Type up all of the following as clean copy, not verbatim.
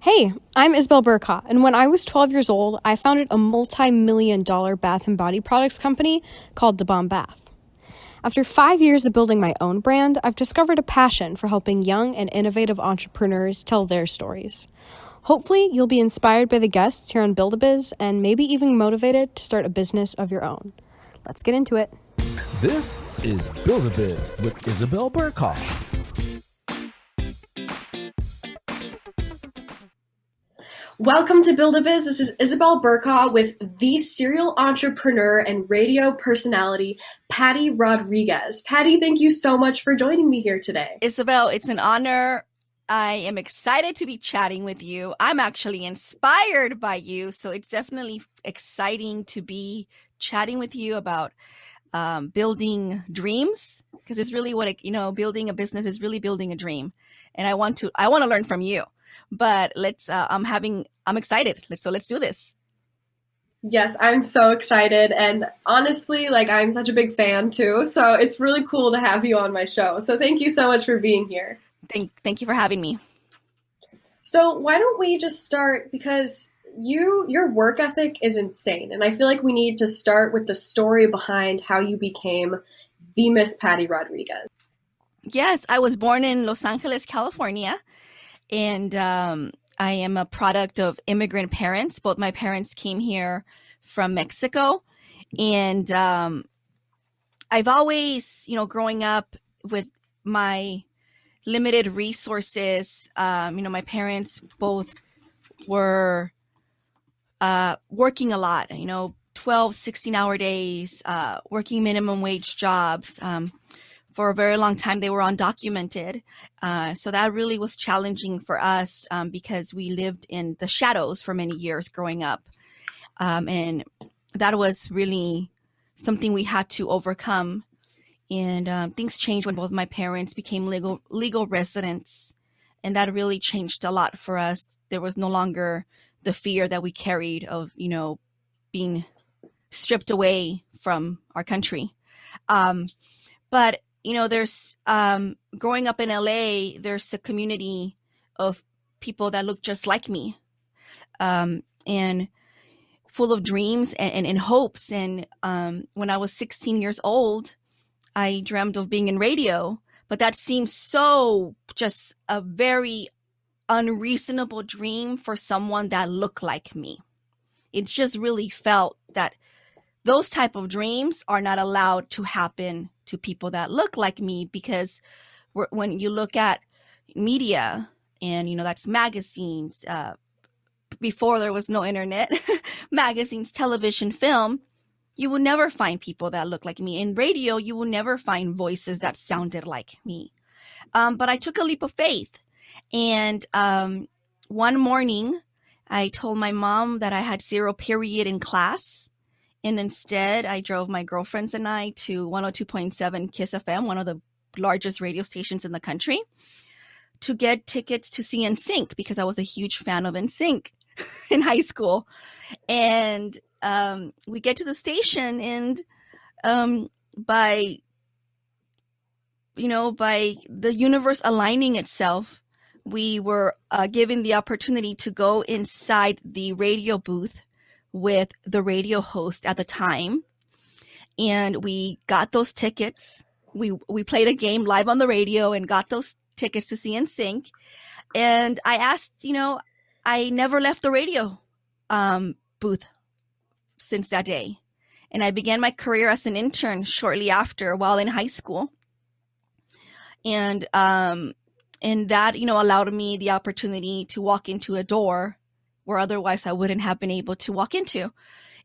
Hey, I'm Isabel Bercaw, and when I was 12 years old, I founded a multi-million-dollar bath and body products company called the Bomb Bath. After 5 years of building my own brand, I've discovered a passion for helping young and innovative entrepreneurs tell their stories. Hopefully, you'll be inspired by the guests here on Build-A-Biz and maybe even motivated to start a business of your own. Let's get into it. This is Build-A-Biz with Isabel Bercaw. Welcome to Build-A-Biz. This is Isabel Bercaw with the serial entrepreneur and radio personality, Patty Rodriguez. Patty, thank you so much for joining me here today. Isabel, it's an honor. I am excited to be chatting with you. I'm actually inspired by you, so it's definitely exciting to be chatting with you about building dreams, because it's really what building a business is really building a dream, and I want to learn from you. But I'm excited. Let's do this. Yes, I'm so excited. And honestly, I'm such a big fan too. So it's really cool to have you on my show. So thank you so much for being here. Thank you for having me. So why don't we just start, because your work ethic is insane. And I feel like we need to start with the story behind how you became the Miss Patty Rodriguez. Yes, I was born in Los Angeles, California. And I am a product of immigrant parents. Both my parents came here from Mexico. And I've always, growing up with my limited resources, my parents both were working a lot, 12, 16-hour days, working minimum wage jobs. For a very long time, they were undocumented. So that really was challenging for us because we lived in the shadows for many years growing up. And that was really something we had to overcome. And things changed when both my parents became legal residents. And that really changed a lot for us. There was no longer the fear that we carried of, being stripped away from our country. But there's growing up in LA, there's a community of people that look just like me, and full of dreams and hopes. And when I was 16 years old, I dreamt of being in radio, but that seemed so just a very unreasonable dream for someone that looked like me. It just really felt that those type of dreams are not allowed to happen to people that look like me, because when you look at media and, that's magazines, before there was no internet, magazines, television, film, you will never find people that look like me. In radio, you will never find voices that sounded like me. But I took a leap of faith. And one morning, I told my mom that I had 0 period in class. And instead, I drove my girlfriends and I to 102.7 KISS FM, one of the largest radio stations in the country, to get tickets to see NSYNC, because I was a huge fan of NSYNC in high school. And we get to the station, and by the universe aligning itself, we were given the opportunity to go inside the radio booth with the radio host at the time. And we got those tickets. We played a game live on the radio and got those tickets to see NSYNC. And I asked, I never left the radio booth since that day. And I began my career as an intern shortly after, while in high school. And that, allowed me the opportunity to walk into a door where otherwise I wouldn't have been able to walk into.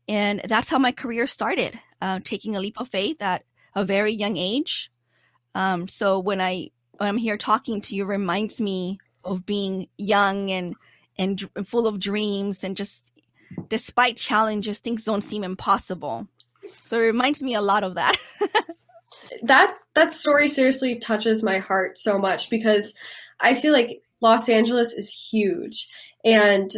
And that's how my career started, taking a leap of faith at a very young age. So when I'm here talking to you, reminds me of being young and full of dreams, and just despite challenges, things don't seem impossible. So it reminds me a lot of that. That story seriously touches my heart so much, because I feel like Los Angeles is huge, and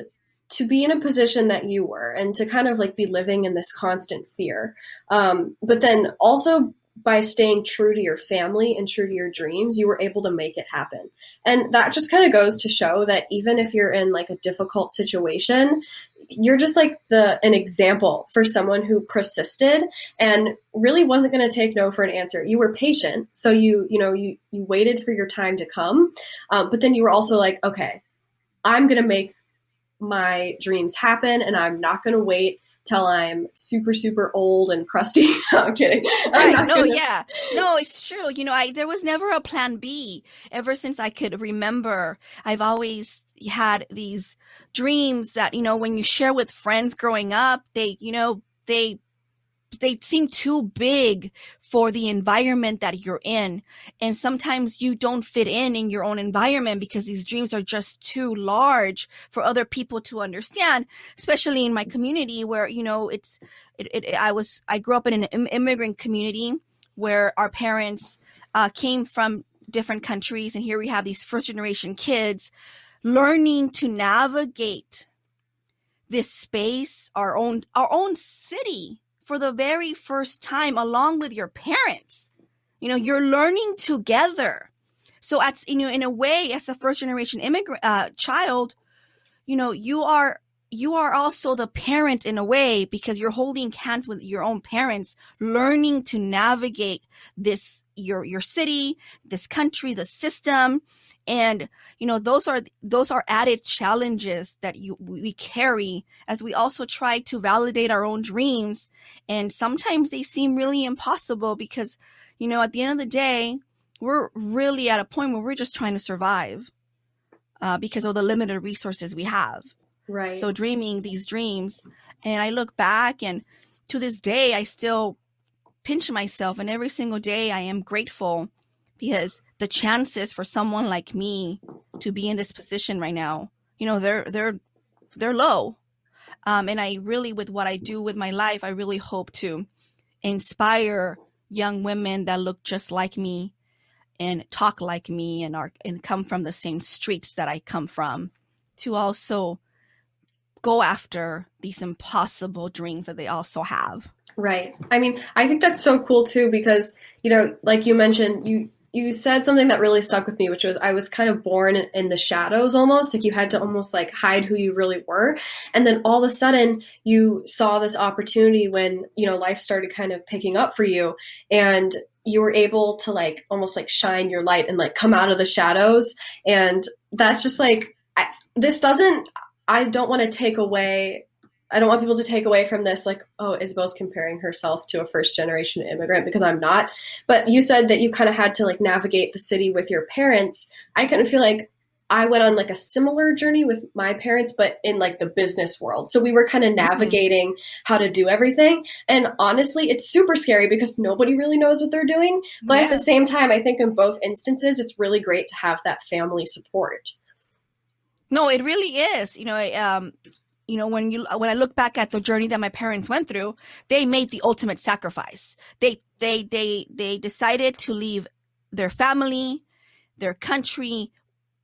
to be in a position that you were, and to kind of be living in this constant fear, but then also by staying true to your family and true to your dreams, you were able to make it happen. And that just kind of goes to show that even if you're in like a difficult situation, you're just like an example for someone who persisted and really wasn't going to take no for an answer. You were patient. So you waited for your time to come. But then you were also like, okay, I'm going to make my dreams happen, and I'm not going to wait till I'm super, super old and crusty. No, I'm kidding. Right. No, it's true. There was never a plan B. Ever since I could remember, I've always had these dreams that, when you share with friends growing up, they seem too big for the environment that you're in. And sometimes you don't fit in your own environment because these dreams are just too large for other people to understand, especially in my community where, I grew up in an immigrant community where our parents came from different countries. And here we have these first generation kids learning to navigate this space, our own city, for the very first time, along with your parents. You're learning together. So in a way, as a first generation immigrant child, you are also the parent in a way, because you're holding hands with your own parents, learning to navigate this, your city, this country, the system. And, those are added challenges that we carry as we also try to validate our own dreams. And sometimes they seem really impossible because, at the end of the day, we're really at a point where we're just trying to survive because of the limited resources we have. Right. So dreaming these dreams, and I look back, and to this day, I still pinch myself, and every single day I am grateful because the chances for someone like me to be in this position right now, they're low. And I really, with what I do with my life, I really hope to inspire young women that look just like me and talk like me and come from the same streets that I come from, to also go after these impossible dreams that they also have. Right. I mean, I think that's so cool too, because, like you mentioned, you said something that really stuck with me, which was I was kind of born in the shadows almost, like you had to almost like hide who you really were. And then all of a sudden you saw this opportunity when, life started kind of picking up for you, and you were able to like almost like shine your light and like come out of the shadows. And that's just like, I don't want people to take away from this like, oh, Isabel's comparing herself to a first generation immigrant, because I'm not. But you said that you kind of had to like navigate the city with your parents. I kind of feel like I went on like a similar journey with my parents, but in like the business world. So we were kind of navigating how to do everything. And honestly, it's super scary because nobody really knows what they're doing. But at the same time, I think in both instances, it's really great to have that family support. No, it really is. When I look back at the journey that my parents went through, they made the ultimate sacrifice. They decided to leave their family, their country,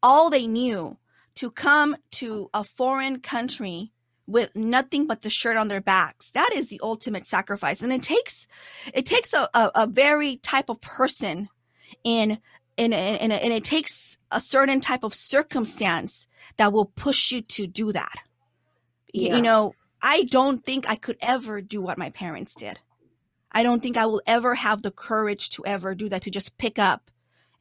all they knew, to come to a foreign country with nothing but the shirt on their backs. That is the ultimate sacrifice. And it takes a very type of person and it takes a certain type of circumstance that will push you to do that. Yeah. I don't think I could ever do what my parents did. I don't think I will ever have the courage to ever do that, to just pick up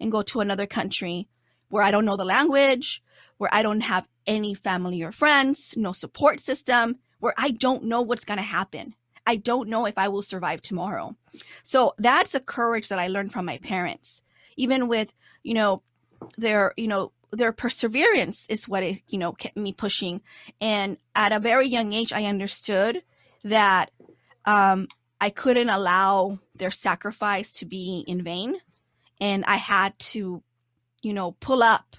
and go to another country where I don't know the language, where I don't have any family or friends, no support system, where I don't know what's going to happen. I don't know if I will survive tomorrow. So that's a courage that I learned from my parents. Even with, their perseverance is what it, kept me pushing. And at a very young age, I understood that I couldn't allow their sacrifice to be in vain. And I had to, pull up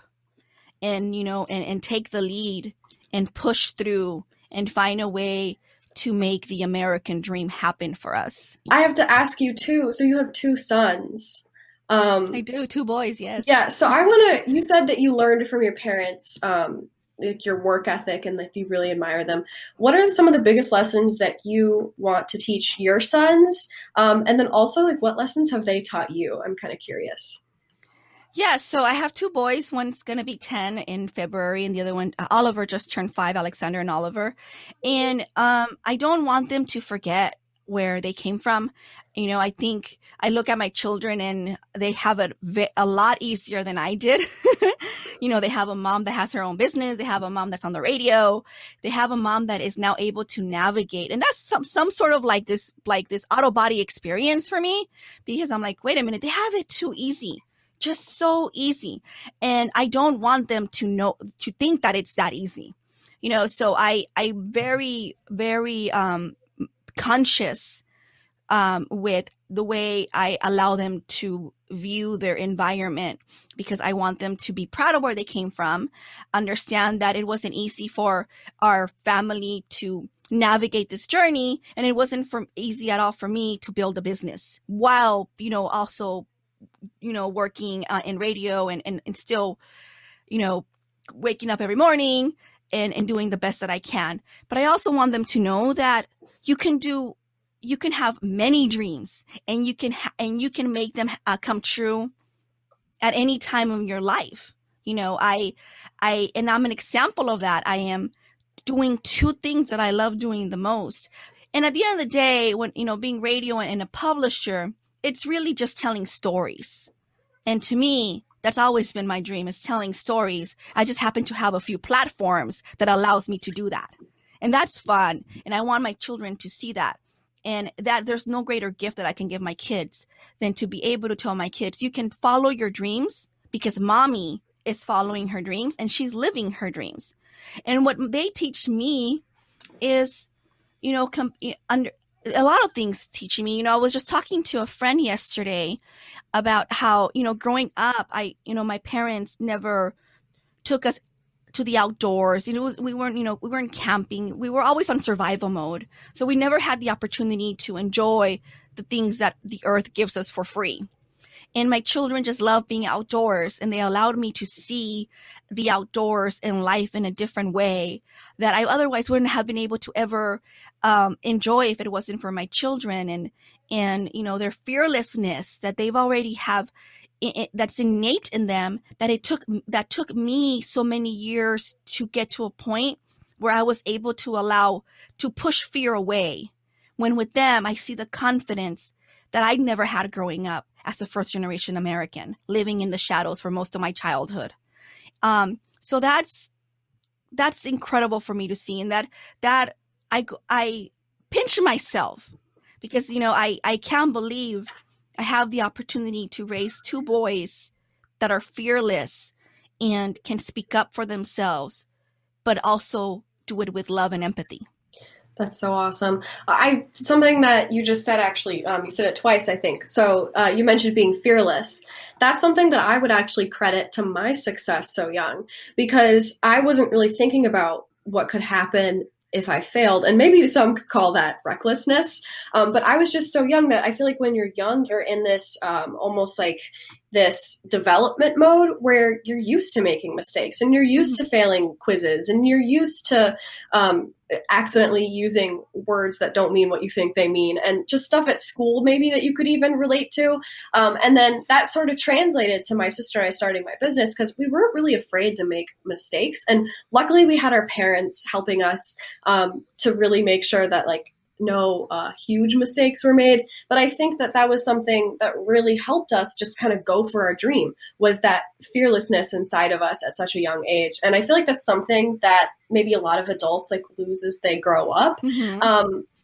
and, and take the lead and push through and find a way to make the American dream happen for us. I have to ask you too. So you have two sons. I do. 2 boys. Yes. Yeah. So you said that you learned from your parents, like your work ethic and that you really admire them. What are some of the biggest lessons that you want to teach your sons? And then also, like, what lessons have they taught you? I'm kind of curious. Yeah, so I have two boys. One's going to be 10 in February, and the other one, Oliver, just turned 5, Alexander and Oliver. And I don't want them to forget where they came from. You know, I think I look at my children and they have it a lot easier than I did. You know, they have a mom that has her own business. They have a mom that's on the radio. They have a mom that is now able to navigate. And that's some sort of like this auto body experience for me, because I'm like, wait a minute, they have it too easy. Just so easy. And I don't want them to think that it's that easy, you know? So I very, very, conscious, with the way I allow them to view their environment, because I want them to be proud of where they came from, understand that it wasn't easy for our family to navigate this journey. And it wasn't easy at all for me to build a business while, you know, also, you know, working in radio and still, you know, waking up every morning and doing the best that I can. But I also want them to know that you can have many dreams, and you can make them come true at any time of your life. You know, and I'm an example of that. I am doing two things that I love doing the most. And at the end of the day, when, you know, being radio and a publisher, it's really just telling stories. And to me, that's always been my dream, is telling stories. I just happen to have a few platforms that allows me to do that. And that's fun. And I want my children to see that. And that there's no greater gift that I can give my kids than to be able to tell my kids, you can follow your dreams, because mommy is following her dreams and she's living her dreams. And what they teach me is, you know, a lot of things teaching me. You know, I was just talking to a friend yesterday about how, you know, growing up, my parents never took us to the outdoors. You know, we weren't camping. We were always on survival mode. So we never had the opportunity to enjoy the things that the earth gives us for free. And my children just love being outdoors, and they allowed me to see the outdoors and life in a different way that I otherwise wouldn't have been able to ever enjoy if it wasn't for my children, and you know, their fearlessness that they've already have that's innate in them, that took me so many years to get to a point where I was able to push fear away. When with them, I see the confidence that I'd never had growing up as a first generation American, living in the shadows for most of my childhood. So that's incredible for me to see, and that I pinch myself, because, you know, I can't believe I have the opportunity to raise two boys that are fearless and can speak up for themselves, but also do it with love and empathy. That's so awesome. Something that you just said, actually, you said it twice, I think. So you mentioned being fearless. That's something that I would actually credit to my success so young, because I wasn't really thinking about what could happen if I failed. And maybe some could call that recklessness. But I was just so young that I feel like when you're young, you're in this almost like this development mode where you're used to making mistakes, and you're used to failing quizzes, and you're used to accidentally using words that don't mean what you think they mean, and just stuff at school maybe that you could even relate to. And then that sort of translated to my sister and I starting my business, because we weren't really afraid to make mistakes. And luckily we had our parents helping us to really make sure that like no huge mistakes were made. But I think that was something that really helped us just kind of go for our dream, was that fearlessness inside of us at such a young age. And I feel like that's something that maybe a lot of adults like lose as they grow up.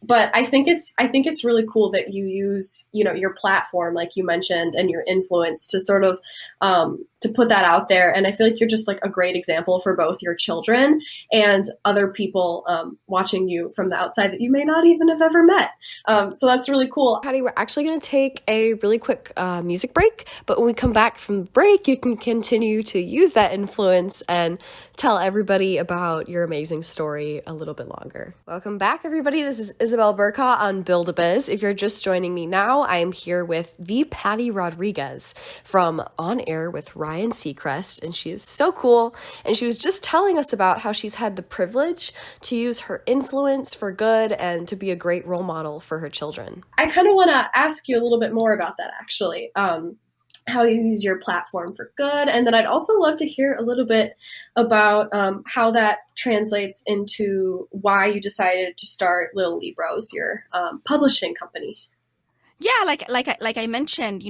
But I think it's really cool that you use, you know, your platform, like you mentioned, and your influence to sort of to put that out there. And I feel like you're just like a great example for both your children and other people watching you from the outside that you may not even have ever met. So that's really cool. Patty, we're actually going to take a really quick music break, but when we come back from the break, you can continue to use that influence and tell everybody about your amazing story a little bit longer. Welcome back, everybody. This is Isabel Bercaw on Build-A-Biz. If you're just joining me now, I am here with the Patty Rodriguez from On Air with Ryan Ryan Seacrest, and she is so cool. And she was just telling us about how she's had the privilege to use her influence for good and to be a great role model for her children. I kind of want to ask you a little bit more about that, actually. How you use your platform for good. And then I'd also love to hear a little bit about how that translates into why you decided to start Little Libros, your publishing company. Yeah, like I mentioned,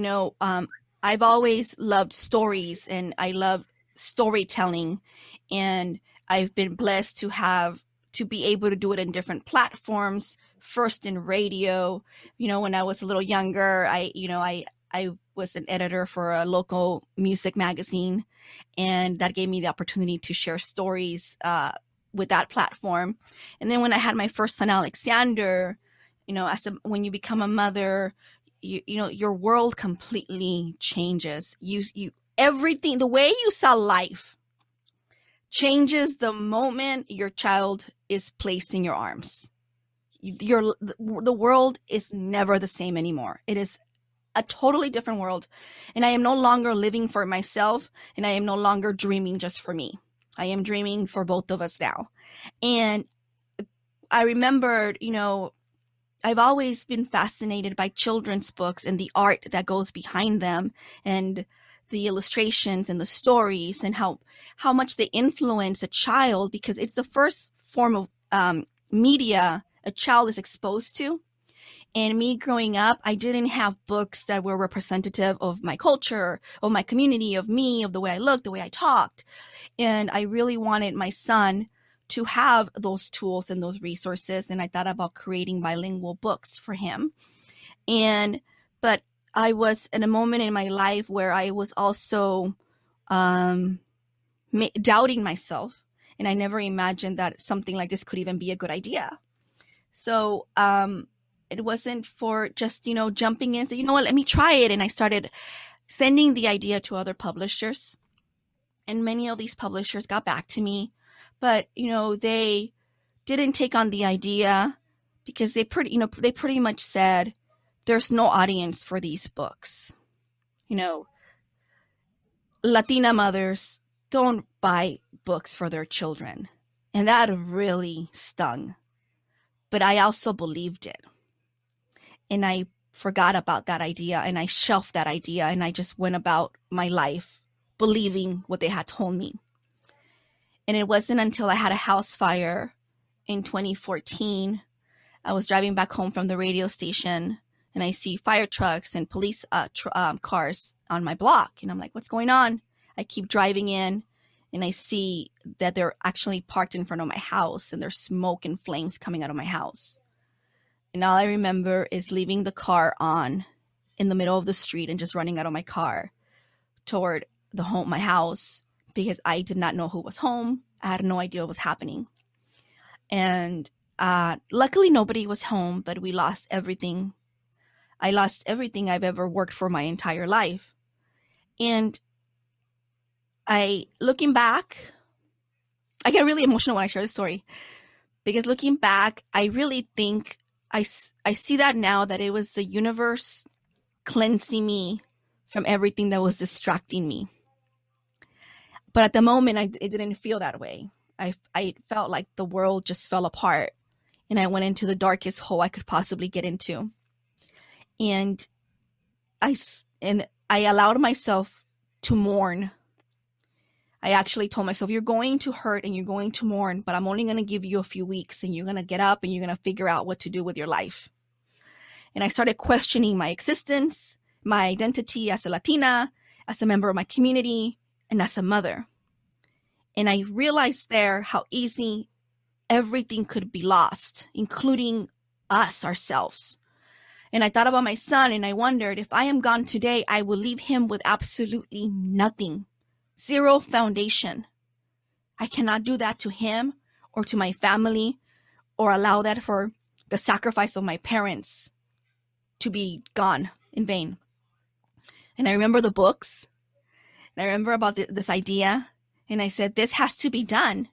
I've always loved stories and I love storytelling, and I've been blessed to be able to do it in different platforms. First in radio, when I was a little younger, I was an editor for a local music magazine, and that gave me the opportunity to share stories with that platform. And then when I had my first son, Alexander, when you become a mother, your world completely changes. Everything, the way you saw life changes the moment your child is placed in your arms. The world is never the same anymore. It is a totally different world. And I am no longer living for myself, and I am no longer dreaming just for me. I am dreaming for both of us now. And I remembered, I've always been fascinated by children's books and the art that goes behind them, and the illustrations and the stories, and how much they influence a child, because it's the first form of media a child is exposed to. And me growing up, I didn't have books that were representative of my culture, of my community, of me, of the way I looked, the way I talked. And I really wanted my son to have those tools and those resources. And I thought about creating bilingual books for him. But I was in a moment in my life where I was also doubting myself. And I never imagined that something like this could even be a good idea. So, it wasn't for just, jumping in and say, you know what, let me try it. And I started sending the idea to other publishers. And many of these publishers got back to me. But, they didn't take on the idea because they pretty much said, there's no audience for these books. Latina mothers don't buy books for their children. And that really stung. But I also believed it. And I forgot about that idea, and I shelved that idea, and I just went about my life believing what they had told me. And it wasn't until I had a house fire in 2014, I was driving back home from the radio station, and I see fire trucks and police cars on my block. And I'm like, what's going on? I keep driving in, and I see that they're actually parked in front of my house, and there's smoke and flames coming out of my house. And all I remember is leaving the car on in the middle of the street and just running out of my car toward my house, because I did not know who was home. I had no idea what was happening. And luckily nobody was home, but we lost everything. I lost everything I've ever worked for my entire life. And looking back, I get really emotional when I share this story, because looking back, I really think I see that now, that it was the universe cleansing me from everything that was distracting me. But at the moment, it didn't feel that way. I felt like the world just fell apart, and I went into the darkest hole I could possibly get into. And I allowed myself to mourn. I actually told myself, you're going to hurt and you're going to mourn, but I'm only going to give you a few weeks, and you're going to get up and you're going to figure out what to do with your life. And I started questioning my existence, my identity as a Latina, as a member of my community, and as a mother. And I realized there how easy everything could be lost, including us, ourselves. And I thought about my son, and I wondered, if I am gone today, I will leave him with absolutely nothing. Zero foundation. I cannot do that to him or to my family, or allow that for the sacrifice of my parents to be gone in vain. And I remember the books, and I remember about this idea, and I said, this has to be done.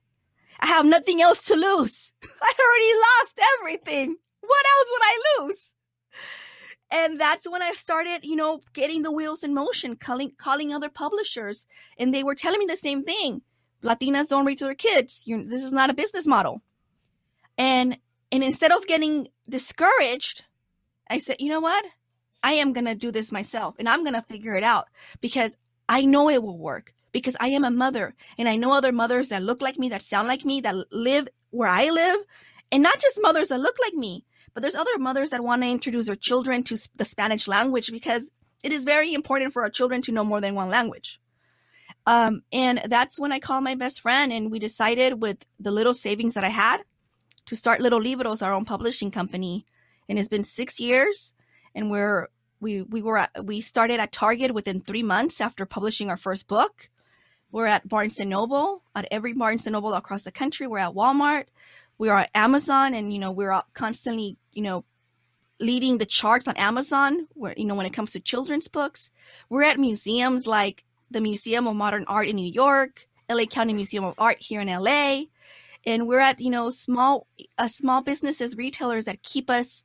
I have nothing else to lose. I already lost everything. What else would I lose? And that's when I started, getting the wheels in motion, calling other publishers. And they were telling me the same thing. Latinas don't read to their kids. This is not a business model. And instead of getting discouraged, I said, you know what? I am going to do this myself, and I'm going to figure it out, because I know it will work, because I am a mother, and I know other mothers that look like me, that sound like me, that live where I live, and not just mothers that look like me, but there's other mothers that want to introduce their children to the Spanish language, because it is very important for our children to know more than one language. And that's when I called my best friend, and we decided, with the little savings that I had, to start Little Libros, our own publishing company. And it's been 6 years, and we started at Target within 3 months after publishing our first book. We're at Barnes & Noble, at every Barnes & Noble across the country. We're at Walmart. We are at Amazon, and, we're constantly, leading the charts on Amazon, where, when it comes to children's books. We're at museums like the Museum of Modern Art in New York, LA County Museum of Art here in LA. And we're at, small businesses, retailers that keep us,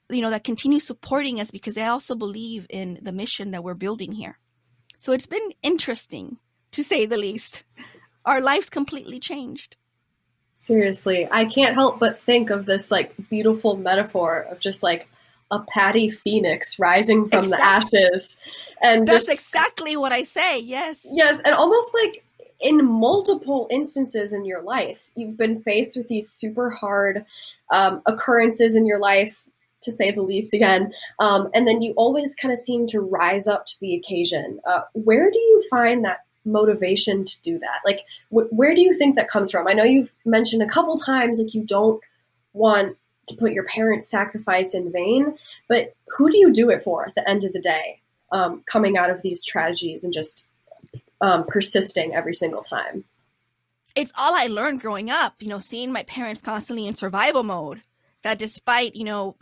that continue supporting us, because they also believe in the mission that we're building here. So it's been interesting, to say the least. Our lives completely changed. Seriously, I can't help but think of this beautiful metaphor of just a Patty Phoenix rising from the ashes. And that's exactly what I say. Yes. Yes. And almost in multiple instances in your life, you've been faced with these super hard occurrences in your life, to say the least, again. And then you always kind of seem to rise up to the occasion. Where do you find that motivation to do that? Where do you think that comes from? I know you've mentioned a couple times, you don't want to put your parents' sacrifice in vain, but who do you do it for at the end of the day, coming out of these tragedies and just persisting every single time? It's all I learned growing up, seeing my parents constantly in survival mode, that despite,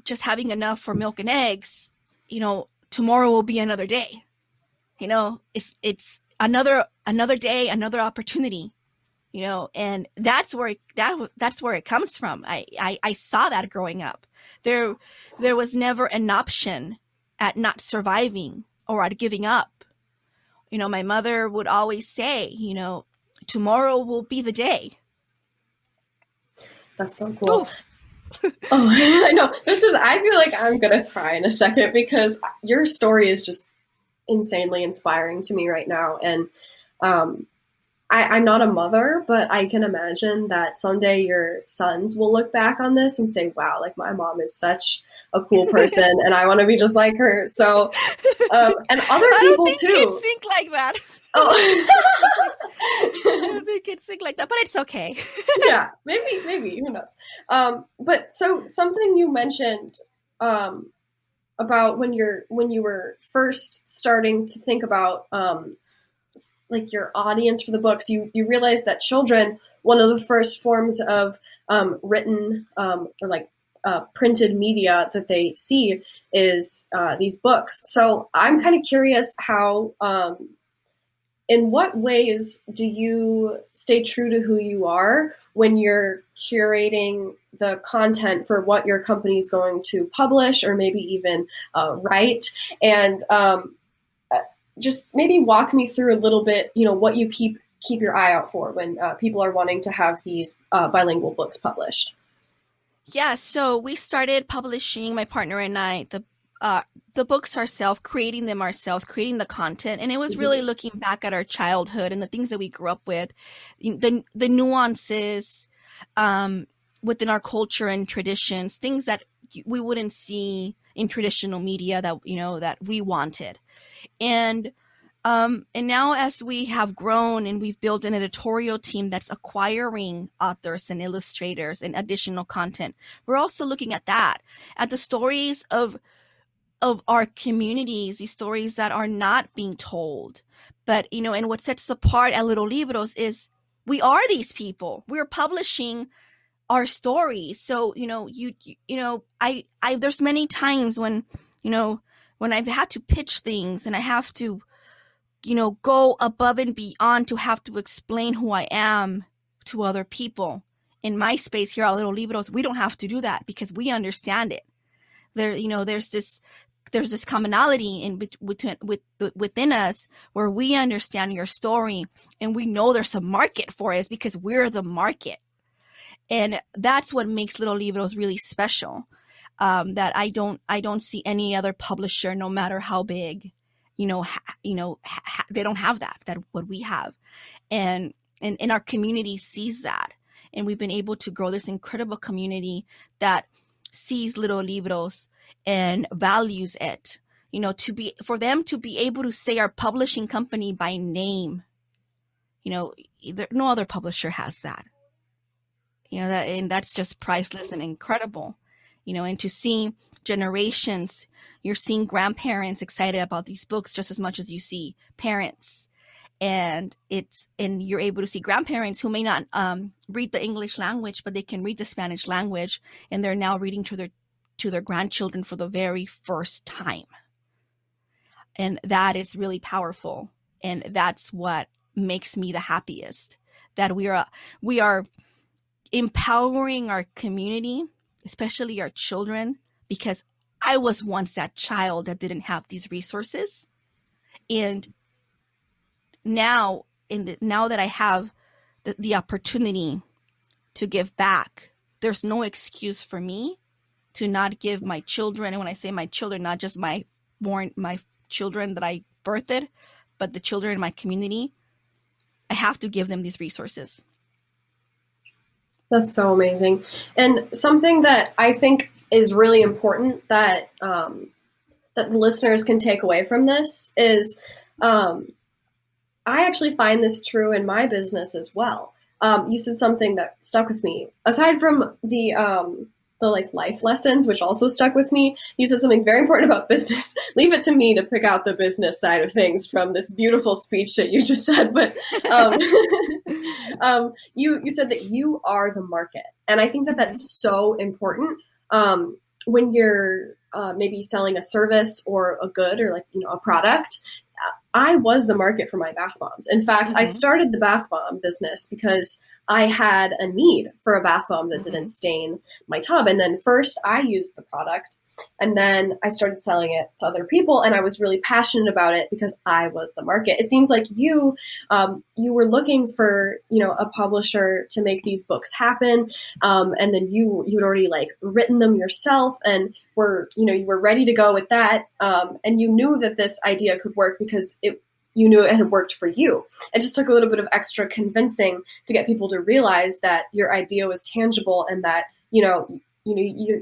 just having enough for milk and eggs, tomorrow will be another day. It's another day, another opportunity, and that's where it comes from. I saw that growing up. There was never an option at not surviving or at giving up. My mother would always say, tomorrow will be the day. That's so cool. Oh, I know. I feel like I'm going to cry in a second, because your story is just insanely inspiring to me right now. And I'm not a mother, but I can imagine that someday your sons will look back on this and say, wow, my mom is such a cool person and I want to be just like her. So, and other people too. Kids think like that. Oh. I don't think kids think like that, but it's okay. Yeah, maybe, who knows? But so something you mentioned, about when you were first starting to think about, your audience for the books, you realized that children, one of the first forms of written or printed media that they see is these books. So I'm kind of curious how, in what ways do you stay true to who you are when you're curating the content for what your company is going to publish or maybe even write? And just maybe walk me through a little bit, what you keep your eye out for when people are wanting to have these bilingual books published. Yeah, so we started publishing, my partner and I, the books ourselves, creating them ourselves, creating the content. And it was really looking back at our childhood and the things that we grew up with, the nuances within our culture and traditions, things that we wouldn't see in traditional media that, that we wanted. And now as we have grown and we've built an editorial team that's acquiring authors and illustrators and additional content, we're also looking at that, at the stories of our communities, these stories that are not being told. But, and what sets us apart at Little Libros is we are these people. We're publishing our stories. So, there's many times when I've had to pitch things and I have to, go above and beyond to have to explain who I am to other people. In my space here at Little Libros, we don't have to do that because we understand it. There's this there's this commonality within us where we understand your story and we know there's a market for it because we're the market. And that's what makes Little Libros really special. That I don't see any other publisher, no matter how big, they don't have that what we have. And our community sees that. And we've been able to grow this incredible community that sees Little Libros and values it, for them to be able to say our publishing company by name, no other publisher has that, and that's just priceless and incredible, and to see generations, you're seeing grandparents excited about these books just as much as you see parents. And you're able to see grandparents who may not read the English language, but they can read the Spanish language, and they're now reading to their grandchildren for the very first time. And that is really powerful. And that's what makes me the happiest, that we are empowering our community, especially our children, because I was once that child that didn't have these resources. And now that I have the opportunity to give back, there's no excuse for me to not give my children. And when I say my children, not just my children that I birthed, but the children in my community, I have to give them these resources. That's so amazing. And something that I think is really important that that the listeners can take away from this is I actually find this true in my business as well. You said something that stuck with me. Aside from the like life lessons, which also stuck with me, you said something very important about business. Leave it to me to pick out the business side of things from this beautiful speech that you just said. But you said that you are the market, and I think that that's so important when you're maybe selling a service or a good or a product. I was the market for my bath bombs. In fact, I started the bath bomb business because I had a need for a bath bomb that didn't stain my tub. And then first I used the product, and then I started selling it to other people. And I was really passionate about it because I was the market. It seems like you were looking for, a publisher to make these books happen. And then you'd already written them yourself and you were ready to go with that. And you knew that this idea could work because you knew it had worked for you. It just took a little bit of extra convincing to get people to realize that your idea was tangible and that, you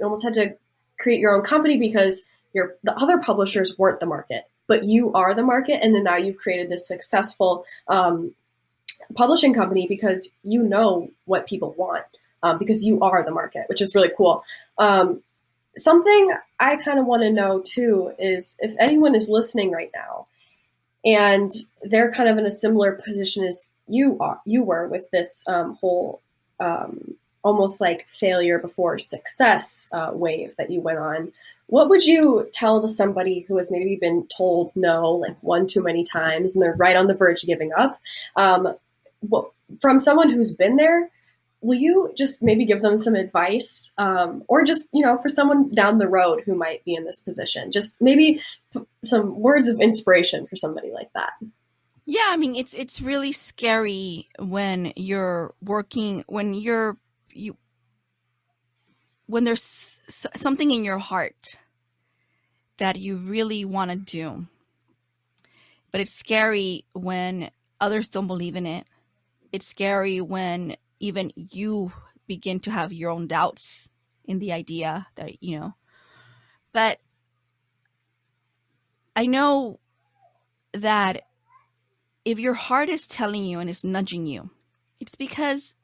almost had to create your own company because the other publishers weren't the market, but you are the market. And then now you've created this successful publishing company because you know what people want, because you are the market, which is really cool. Something I kind of want to know too is if anyone is listening right now and they're kind of in a similar position as you were with this whole almost like failure before success wave that you went on, what would you tell to somebody who has maybe been told no one too many times and they're right on the verge of giving up? From someone who's been there, will you just maybe give them some advice, or just, for someone down the road who might be in this position, just maybe some words of inspiration for somebody like that? Yeah, I mean, it's really scary when you're working, when there's something in your heart that you really want to do, but it's scary when others don't believe in it. It's scary when even you begin to have your own doubts in the idea that, but I know that if your heart is telling you and is nudging you, it's because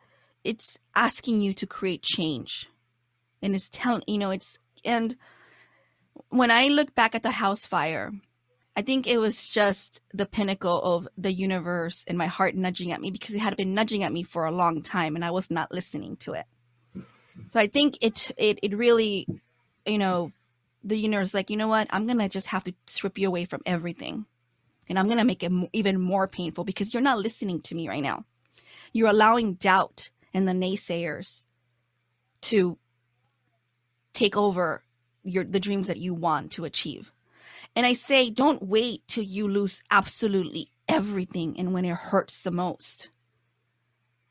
it's asking you to create change. And it's telling, and when I look back at the house fire, I think it was just the pinnacle of the universe and my heart nudging at me, because it had been nudging at me for a long time and I was not listening to it. So I think it really, the universe is like, you know what, I'm going to just have to strip you away from everything. And I'm going to make it even more painful because you're not listening to me right now. You're allowing doubt and the naysayers to take over the dreams that you want to achieve. And I say, don't wait till you lose absolutely everything and when it hurts the most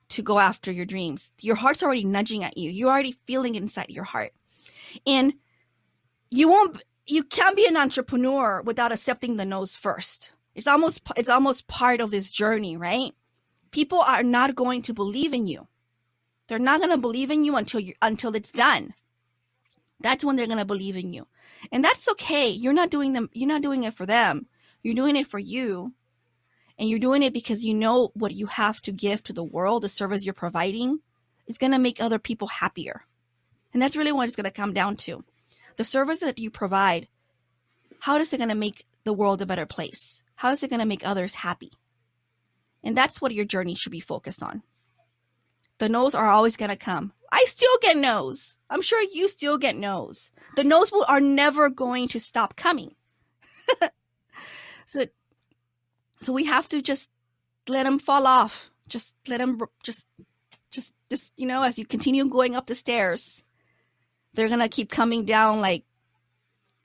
to go after your dreams. Your heart's already nudging at you. You're already feeling it inside your heart. And you can't be an entrepreneur without accepting the no's first. It's almost part of this journey, right? People are not going to believe in you. They're not going to believe in you until it's done. That's when they're going to believe in you. And that's okay. You're not doing it for them. You're doing it for you. And you're doing it because you know what you have to give to the world, the service you're providing, is going to make other people happier. And that's really what it's going to come down to. The service that you provide, how is it going to make the world a better place? How is it going to make others happy? And that's what your journey should be focused on. The no's are always going to come. I still get no's. I'm sure you still get no's. The no's are never going to stop coming. So we have to just let them fall off. Just let them, just, as you continue going up the stairs, they're going to keep coming down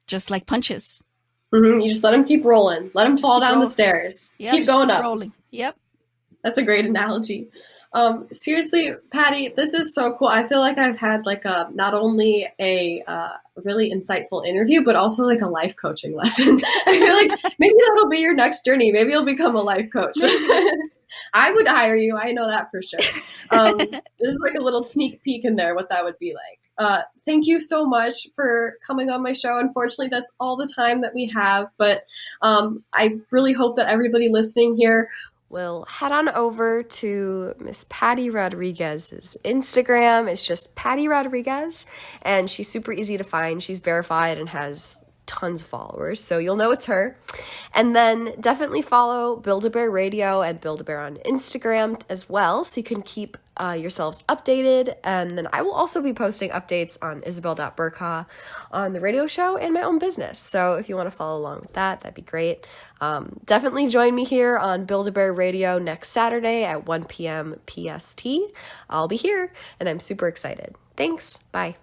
just like punches. Mm-hmm. You just let them keep rolling. Let them fall down the stairs. Yep, keep going up. Rolling. Yep. That's a great analogy. Seriously, Patty, this is so cool. I feel like I've had not only a really insightful interview, but also a life coaching lesson. I feel like maybe that'll be your next journey. Maybe you'll become a life coach. I would hire you. I know that for sure. There's a little sneak peek in there what that would be like. Thank you so much for coming on my show. Unfortunately, that's all the time that we have, but I really hope that everybody listening here will head on over to Miss Patty Rodriguez's Instagram. It's just Patty Rodriguez, and she's super easy to find. She's verified and has tons of followers, so you'll know it's her. And then definitely follow Build-A-Bear Radio and Build-A-Bear on Instagram as well, so you can keep yourselves updated. And then I will also be posting updates on Isabel.Bercaw on the radio show and my own business. So if you want to follow along with that, that'd be great. Definitely join me here on Build-A-Bear Radio next Saturday at 1 p.m. PST. I'll be here, and I'm super excited. Thanks. Bye.